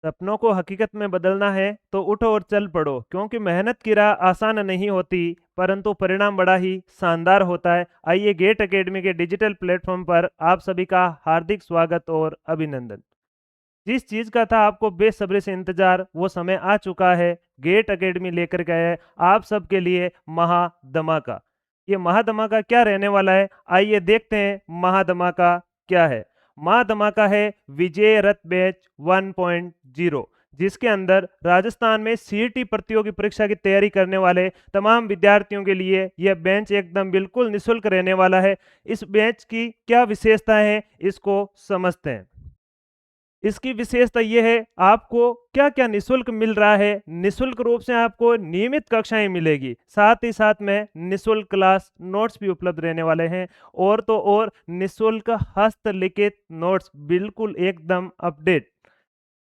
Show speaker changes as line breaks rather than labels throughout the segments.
सपनों को हकीकत में बदलना है तो उठो और चल पड़ो, क्योंकि मेहनत की राह आसान नहीं होती, परंतु परिणाम बड़ा ही शानदार होता है। आइए गेट एकेडमी के डिजिटल प्लेटफॉर्म पर आप सभी का हार्दिक स्वागत और अभिनंदन। जिस चीज का था आपको बेसब्री से इंतजार, वो समय आ चुका है। गेट एकेडमी लेकर के आया है आप सबके लिए महा धमाका। ये महा धमाका क्या रहने वाला है, आइए देखते हैं महा धमाका क्या है। महा धमाका है विजय रथ बैच 1.0, जिसके अंदर राजस्थान में सीईटी प्रतियोगी परीक्षा की तैयारी करने वाले तमाम विद्यार्थियों के लिए यह बेंच एकदम बिल्कुल निशुल्क रहने वाला है। इस बेंच की क्या विशेषता है, इसको समझते हैं। इसकी विशेषता यह है, आपको क्या क्या निशुल्क मिल रहा है। निशुल्क रूप से आपको नियमित कक्षाएं मिलेगी, साथ ही साथ में निशुल्क क्लास नोट्स भी उपलब्ध रहने वाले हैं। और तो और निशुल्क हस्तलिखित नोट्स बिल्कुल एकदम अपडेट।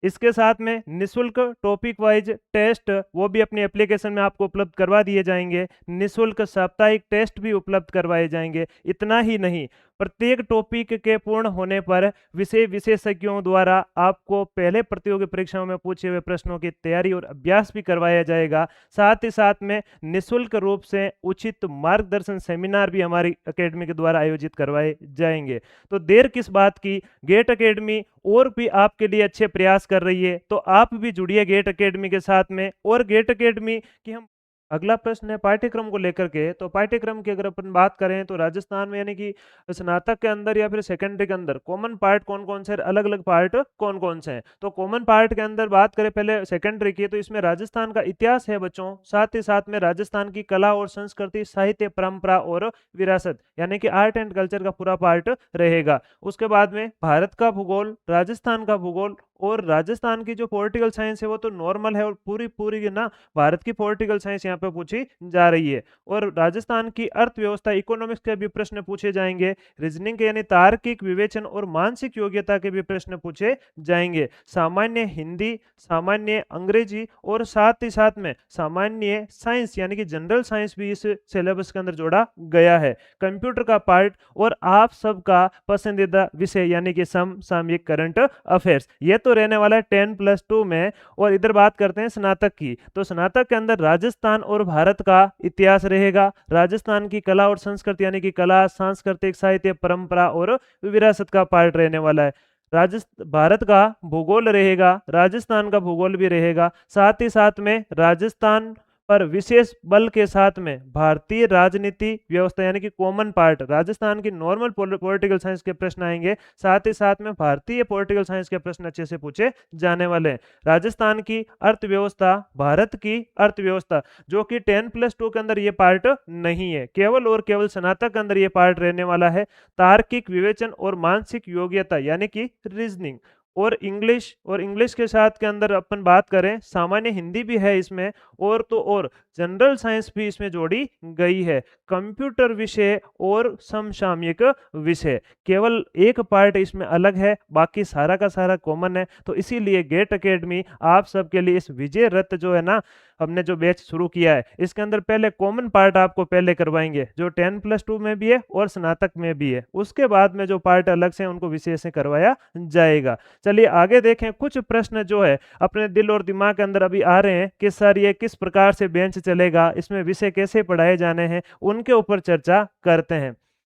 इसके साथ में निशुल्क टॉपिक वाइज टेस्ट वो भी अपनी एप्लीकेशन में आपको उपलब्ध करवा दिए जाएंगे। निशुल्क साप्ताहिक टेस्ट भी उपलब्ध करवाए जाएंगे। इतना ही नहीं, प्रत्येक टॉपिक के पूर्ण होने पर विषय विशेषज्ञों द्वारा आपको पहले प्रतियोगी परीक्षाओं में पूछे हुए प्रश्नों की तैयारी और अभ्यास भी करवाया जाएगा। साथ ही साथ में निशुल्क रूप से उचित मार्गदर्शन सेमिनार भी हमारी एकेडमी के द्वारा आयोजित करवाए जाएंगे। तो देर किस बात की, गेट एकेडमी और भी आपके लिए अच्छे प्रयास कर रही है, तो आप भी जुड़िए गेट एकेडमी के साथ में। और गेट एकेडमी की हम अगला प्रश्न है पाठ्यक्रम को लेकर के। तो पाठ्यक्रम की अगर अपन बात करें तो राजस्थान में यानी कि स्नातक के अंदर या फिर सेकेंडरी के अंदर कॉमन पार्ट कौन कौन से, अलग अलग पार्ट कौन कौन से हैं। तो कॉमन पार्ट के अंदर बात करें पहले सेकेंडरी की, तो इसमें राजस्थान का इतिहास है बच्चों, साथ ही साथ में राजस्थान की कला और संस्कृति, साहित्य, परंपरा और विरासत यानी कि आर्ट एंड कल्चर का पूरा पार्ट रहेगा। उसके बाद में भारत का भूगोल, राजस्थान का भूगोल, और राजस्थान की जो पॉलिटिकल साइंस है वो तो नॉर्मल है, और पूरी पूरी ना भारत की पॉलिटिकल साइंस यहाँ पे पूछी जा रही है। और राजस्थान की अर्थव्यवस्था, इकोनॉमिक्स के भी प्रश्न पूछे जाएंगे। रीजनिंग के यानी तार्किक विवेचन और मानसिक योग्यता के भी प्रश्न पूछे जाएंगे। सामान्य हिंदी, सामान्य अंग्रेजी और साथ ही साथ में सामान्य साइंस यानी कि जनरल साइंस भी इस सिलेबस के अंदर जोड़ा गया है। कंप्यूटर का पार्ट और आप सबका पसंदीदा विषय यानी कि समसामयिक करंट अफेयर्स, ये तो रहने वाला है 10+2 में। और इधर बात करते हैं स्नातक की, तो स्नातक के अंदर राजस्थान और भारत का इतिहास रहेगा। राजस्थान की कला और संस्कृति यानी कि कला, सांस्कृतिक, साहित्य, परंपरा और विरासत का पार्ट रहने वाला है। राजस्थान भारत का भूगोल रहेगा, राजस्थान का भूगोल भी रहेगा। साथ ही साथ में राजस्थान पर विशेष बल के साथ में भारतीय राजनीति व्यवस्था यानी कि कॉमन पार्ट, राजस्थान की नॉर्मल पॉलिटिकल साइंस के प्रश्न आएंगे। साथ ही साथ में भारतीय पॉलिटिकल साइंस के प्रश्न अच्छे से पूछे जाने वाले हैं। राजस्थान की अर्थव्यवस्था, भारत की अर्थव्यवस्था, जो कि 10+2 के अंदर ये पार्ट नहीं है, केवल और केवल स्नातक के अंदर ये पार्ट रहने वाला है। तार्किक विवेचन और मानसिक योग्यता यानी कि रीजनिंग, और इंग्लिश के साथ के अंदर अपन बात करें सामान्य हिंदी भी है इसमें, और तो और जनरल साइंस भी इसमें जोड़ी गई है। कंप्यूटर विषय और समसामयिक विषय, केवल एक पार्ट इसमें अलग है, बाकी सारा का सारा कॉमन है। तो इसीलिए गेट एकेडमी आप सबके लिए इस विजय रथ जो है ना, हमने जो बैच शुरू किया है, इसके अंदर पहले कॉमन पार्ट आपको पहले करवाएंगे जो 10+2 में भी है और स्नातक में भी है। उसके बाद में जो पार्ट अलग से उनको विशेष से करवाया जाएगा। चलिए आगे देखें, कुछ प्रश्न जो है अपने दिल और दिमाग के अंदर अभी आ रहे हैं कि सर ये किस प्रकार से बेंच चलेगा, इसमें विषय कैसे पढ़ाए जाने हैं, उनके ऊपर चर्चा करते हैं।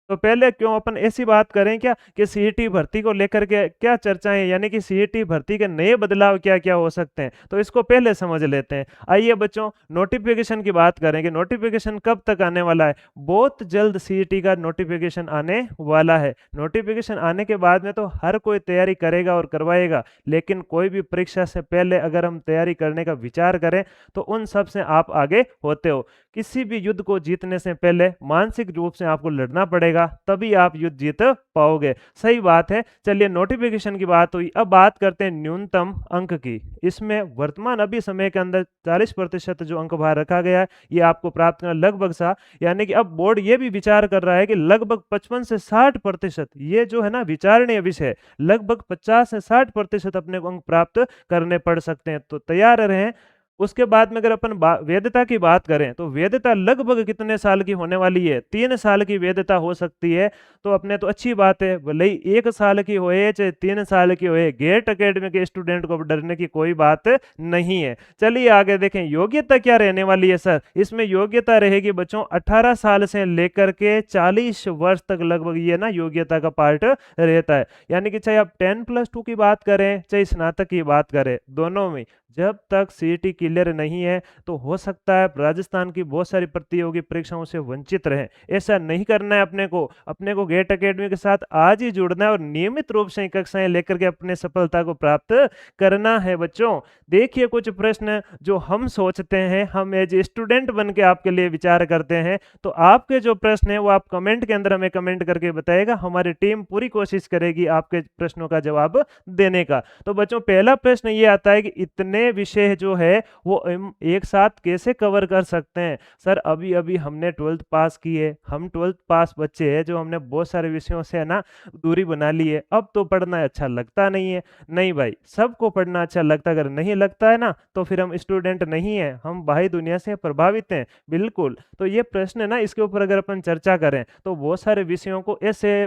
तो पहले क्यों अपन ऐसी बात करें क्या कि सीईटी भर्ती को लेकर के क्या चर्चाएं, यानी कि सीईटी भर्ती के नए बदलाव क्या क्या हो सकते हैं, तो इसको पहले समझ लेते हैं। आइए बच्चों, नोटिफिकेशन की बात करें कि नोटिफिकेशन कब तक आने वाला है। बहुत जल्द सीईटी का नोटिफिकेशन आने वाला है। नोटिफिकेशन आने के बाद में तो हर कोई तैयारी करेगा और करवाएगा, लेकिन कोई भी परीक्षा से पहले अगर हम तैयारी करने का विचार करें तो उन सब से आप आगे होते हो। किसी भी युद्ध को जीतने से पहले मानसिक रूप से आपको लड़ना पड़ेगा, तभी आप युद्ध जीत पाओगे। सही बात है। चलिए नोटिफिकेशन की बात हुई, अब बात करते हैं न्यूनतम अंक की। इसमें वर्तमान अभी समय के अंदर 40% जो अंक भार रखा गया है, ये आपको प्राप्त करना लगभग सा, यानी कि अब बोर्ड ये भी विचार कर रहा है कि लगभग 55 से 60%, ये जो है ना विचारणीय विषय, लगभग 50 से 60% अपने को अंक प्राप्त करने पड़ सकते हैं। तो तैयार रहें। उसके बाद में अगर अपन वैधता की बात करें तो वैधता लगभग कितने साल की होने वाली है, 3 साल की वैधता हो सकती है। तो अपने तो अच्छी बात है, भले ही 1 साल की होए चाहे 3 साल की होए, गेट एकेडमी के स्टूडेंट को डरने की कोई बात नहीं है। चलिए आगे देखें, योग्यता क्या रहने वाली है सर। इसमें योग्यता रहेगी बच्चों 18 साल से लेकर के 40 वर्ष तक लगभग ये ना योग्यता का पार्ट रहता है। यानी कि चाहे आप 10+2 की बात करें चाहे स्नातक की बात करें, दोनों में जब तक सीईटी क्लियर नहीं है तो हो सकता है राजस्थान की बहुत सारी प्रतियोगी परीक्षाओं से वंचित रहे। ऐसा नहीं करना है अपने को गेट एकेडमी के साथ आज ही जुड़ना है और नियमित रूप से कक्षाएं लेकर के अपने सफलता को प्राप्त करना है बच्चों। देखिए कुछ प्रश्न जो हम सोचते हैं, हम एज स्टूडेंट बन के आपके लिए विचार करते हैं, तो आपके जो प्रश्न है वो आप कमेंट के अंदर हमें कमेंट करके बताएगा। हमारी टीम पूरी कोशिश करेगी आपके प्रश्नों का जवाब देने का। तो बच्चों पहला प्रश्न ये आता है कि इतने विषय जो है वो हम एक साथ कैसे कवर कर सकते हैं। सर अभी अभी हमने 12th पास की है, हम 12th पास बच्चे हैं जो हमने बहुत सारे विषयों से है ना दूरी बना ली है, अब तो पढ़ना अच्छा लगता नहीं है। नहीं भाई, सबको पढ़ना अच्छा लगता है, अगर नहीं लगता है ना तो फिर हम स्टूडेंट नहीं है, हम बाहरी दुनिया से प्रभावित हैं। बिल्कुल, तो ये प्रश्न है ना, इसके ऊपर अगर अपन चर्चा करें तो बहुत सारे विषयों को ऐसे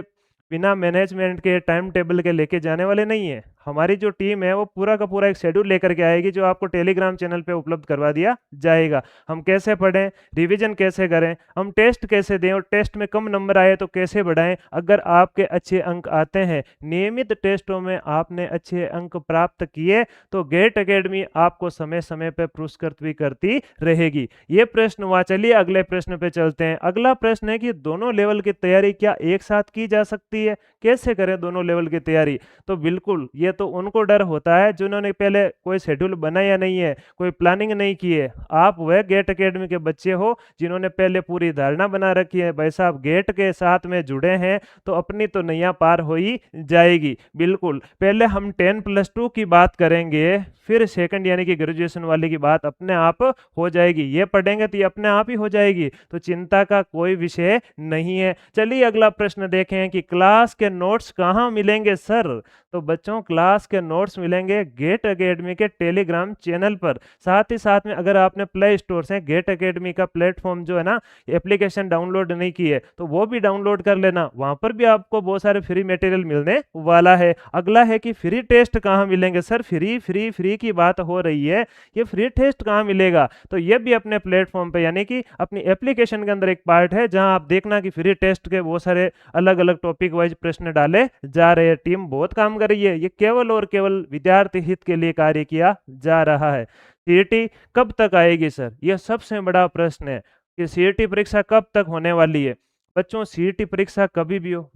बिना मैनेजमेंट के टाइम टेबल के लेके जाने वाले नहीं है। हमारी जो टीम है वो पूरा का पूरा एक शेड्यूल लेकर के आएगी जो आपको टेलीग्राम चैनल पे उपलब्ध करवा दिया जाएगा। हम कैसे पढ़ें, रिवीजन कैसे करें, हम टेस्ट कैसे दें और टेस्ट में कम नंबर आए तो कैसे बढ़ाएं। अगर आपके अच्छे अंक आते हैं, नियमित टेस्टों में आपने अच्छे अंक प्राप्त किए, तो गेट एकेडमी आपको समय समय पर पुरस्कृत भी करती रहेगी। ये प्रश्न हुआ। चलिए अगले प्रश्न पे चलते हैं। अगला प्रश्न है कि दोनों लेवल की तैयारी क्या एक साथ की जा सकती है, कैसे करें दोनों लेवल की तैयारी। तो बिल्कुल ये तो उनको डर होता है जिन्होंने पहले कोई शेड्यूल बनाया नहीं है, कोई प्लानिंग नहीं की है। आप वह गेट एकेडमी के बच्चे हो जिन्होंने पहले पूरी धारणा बना रखी है, भाई साहब गेट के साथ में जुड़े हैं तो अपनी तो नैया पार हो ही जाएगी। बिल्कुल, पहले हम 10+2 की बात करेंगे, फिर सेकंड यानी कि ग्रेजुएशन वाले की बात अपने आप हो जाएगी। ये पढ़ेंगे तो ये अपने आप ही हो जाएगी, तो चिंता का कोई विषय नहीं है। चलिए अगला प्रश्न देखें कि क्लास के नोट्स कहाँ मिलेंगे सर। तो बच्चों क्लास के नोट्स मिलेंगे गेट एकेडमी के टेलीग्राम चैनल पर। साथ ही साथ में अगर आपने प्ले स्टोर से गेट एकेडमी का प्लेटफॉर्म जो है ना एप्लीकेशन डाउनलोड नहीं की है तो वो भी डाउनलोड कर लेना, वहां पर भी आपको बहुत सारे फ्री मटेरियल मिलने वाला है। अगला है कि फ्री टेस्ट कहाँ मिलेंगे सर। फ्री फ्री फ्री की बात हो रही है, ये फ्री टेस्ट कहाँ मिलेगा। तो ये भी अपने प्लेटफॉर्म पे यानी कि अपनी एप्लीकेशन के अंदर एक पार्ट है जहां आप देखना कि फ्री टेस्ट के बहुत सारे अलग अलग टॉपिक वाइज प्रश्न डाले जा रहे हैं। टीम बहुत काम कर रही है, ये केवल और केवल विद्यार्थी हित के लिए कार्य किया जा रहा है। सीईटी कब तक आएगी सर, यह सबसे बड़ा प्रश्न है कि सीईटी परीक्षा कब तक होने वाली है। बच्चों सीईटी परीक्षा कभी भी हो,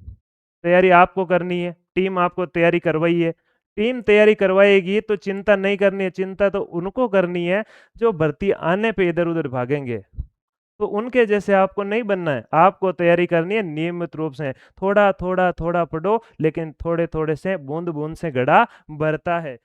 तैयारी आपको करनी है, टीम आपको तैयारी करवाई है। टीम तैयारी करवाएगी तो चिंता नहीं करनी है, चिंता तो उनको करनी है जो भर्ती आने पे इधर उधर भागेंगे। तो उनके जैसे आपको नहीं बनना है, आपको तैयारी करनी है नियमित रूप से। थोड़ा थोड़ा थोड़ा पढ़ो, लेकिन थोड़े थोड़े से बूंद बूंद से घड़ा भरता है।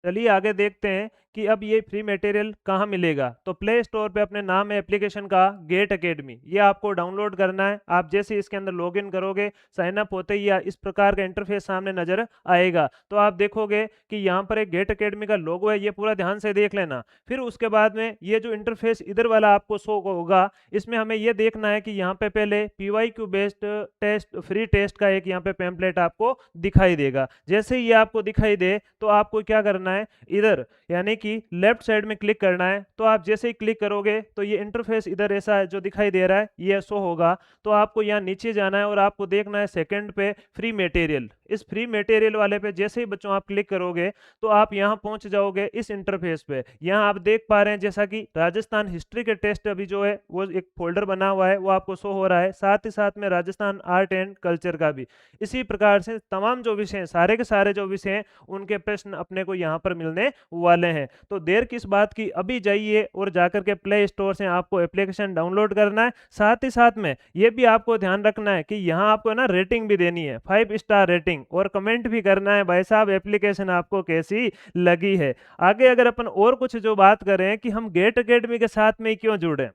चलिए आगे देखते हैं कि अब ये फ्री मटेरियल कहाँ मिलेगा। तो प्ले स्टोर पे अपने नाम है एप्लीकेशन का गेट एकेडमी, ये आपको डाउनलोड करना है। आप जैसे इसके अंदर लॉगिन करोगे, साइन अप होते ही इस प्रकार का इंटरफेस सामने नजर आएगा। तो आप देखोगे कि यहाँ पर एक गेट एकेडमी का लोगो है, ये पूरा ध्यान से देख लेना। फिर उसके बाद में ये जो इंटरफेस इधर वाला आपको शो होगा, इसमें हमें ये देखना है कि यहाँ पे पहले PYQ based test, free test का एक यहाँ पे पैम्पलेट आपको दिखाई देगा। जैसे ही ये आपको दिखाई दे तो आपको क्या करना है, इधर यानी कि लेफ्ट साइड में क्लिक करना है। तो आप जैसे ही क्लिक करोगे तो ये इंटरफेस इधर ऐसा है जो दिखाई दे रहा है, ये शो होगा। तो आपको यहाँ नीचे जाना है और आपको देखना है सेकंड पे फ्री मटेरियल। इस फ्री मटेरियल वाले पे जैसे ही बच्चों आप क्लिक करोगे तो आप यहाँ पहुंच जाओगे इस इंटरफेस पे। यहाँ आप देख पा रहे हैं जैसा कि राजस्थान हिस्ट्री के टेस्ट अभी जो है वो एक फोल्डर बना हुआ है, वो आपको शो हो रहा है। साथ ही साथ में राजस्थान आर्ट एंड कल्चर का भी। इसी प्रकार से तमाम जो विषय हैं, सारे के सारे जो विषय हैं, उनके प्रश्न अपने को यहाँ पर मिलने वाले हैं। तो देर किस बात की, अभी जाइए और जाकर के प्ले स्टोर से आपको एप्लीकेशन डाउनलोड करना है। साथ ही साथ में ये भी आपको ध्यान रखना है कि यहाँ आपको ना रेटिंग भी देनी है, 5 स्टार रेटिंग, और कमेंट भी करना है भाई साहब एप्लीकेशन आपको कैसी लगी है। आगे अगर अपन और कुछ जो बात करें कि हम गेट एकेडमी के साथ में क्यों जुड़े,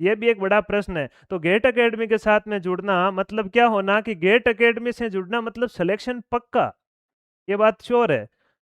ये भी एक बड़ा प्रश्न है। तो गेट एकेडमी के साथ में जुड़ना मतलब क्या होना कि गेट एकेडमी से जुड़ना मतलब सिलेक्शन पक्का, ये बात श्योर है।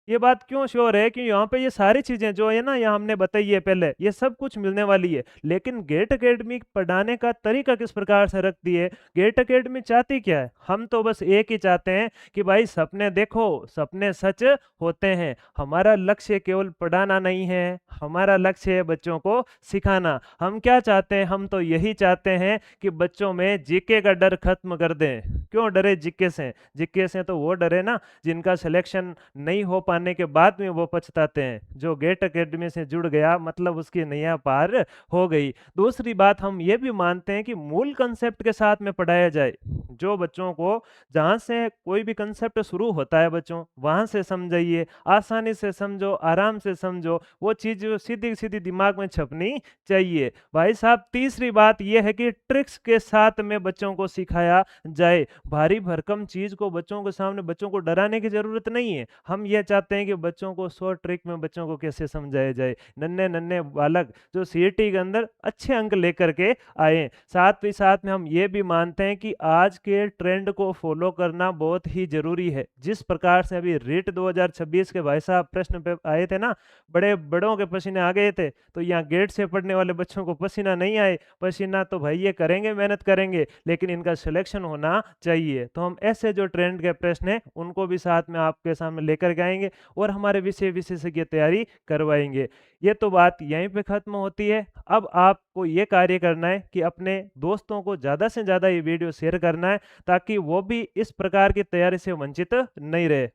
ये बात क्यों श्योर है कि यहाँ पे ये सारी चीजें जो है ना, यहाँ हमने बताई है पहले, ये सब कुछ मिलने वाली है। लेकिन गेट एकेडमी पढ़ाने का तरीका किस प्रकार से रखती है, गेट एकेडमी चाहती क्या है? हम तो बस एक ही चाहते हैं कि भाई सपने देखो, सपने सच होते हैं। हमारा लक्ष्य केवल पढ़ाना नहीं है, हमारा लक्ष्य है बच्चों को सिखाना। हम क्या चाहते हैं? हम तो यही चाहते हैं कि बच्चों में जीके का डर खत्म कर दें। क्यों डरे जीके से? जीके से तो वो डरे ना जिनका सिलेक्शन नहीं हो पाने के बाद में वो पछताते हैं। जो गेट एकेडमी से जुड़ गया मतलब उसकी नैया पार हो गई। दूसरी बात, हम ये भी मानते हैं कि मूल कंसेप्ट के साथ में पढ़ाया जाए। जो बच्चों को, जहाँ से कोई भी कंसेप्ट शुरू होता है बच्चों, वहां से समझाइए, आसानी से समझो, आराम से समझो, वो चीज सीधी सीधी दिमाग में छपनी चाहिए भाई साहब। तीसरी बात यह है कि ट्रिक्स के साथ में बच्चों को सिखाया जाए। भारी भरकम चीज को बच्चों के सामने बच्चों को डराने की जरूरत नहीं है। हम ये चाहते हैं कि बच्चों को शॉर्ट ट्रिक में बच्चों को कैसे समझाया जाए। नन्हे नन्हे बालक जो सीईटी के अंदर अच्छे अंक लेकर के आए। साथ ही साथ में हम ये भी मानते हैं कि आज के ट्रेंड को फॉलो करना बहुत ही जरूरी है। जिस प्रकार से अभी रीट 2026 के भाई साहब प्रश्न पे आए थे ना, बड़े बड़ों के पसीने आ गए थे, तो यहाँ गेट से पढ़ने वाले बच्चों को पसीना नहीं आए। पसीना तो भाई ये करेंगे, मेहनत करेंगे, लेकिन इनका सिलेक्शन होना चाहिए। तो हम ऐसे जो ट्रेंड के प्रश्न हैं उनको भी साथ में आपके सामने लेकर के आएंगे और हमारे विषय विशेषज्ञ तैयारी करवाएंगे। ये तो बात यहीं पे खत्म होती है। अब आपको ये कार्य करना है कि अपने दोस्तों को ज़्यादा से ज़्यादा ये वीडियो शेयर करना है, ताकि वो भी इस प्रकार की तैयारी से वंचित नहीं रहे।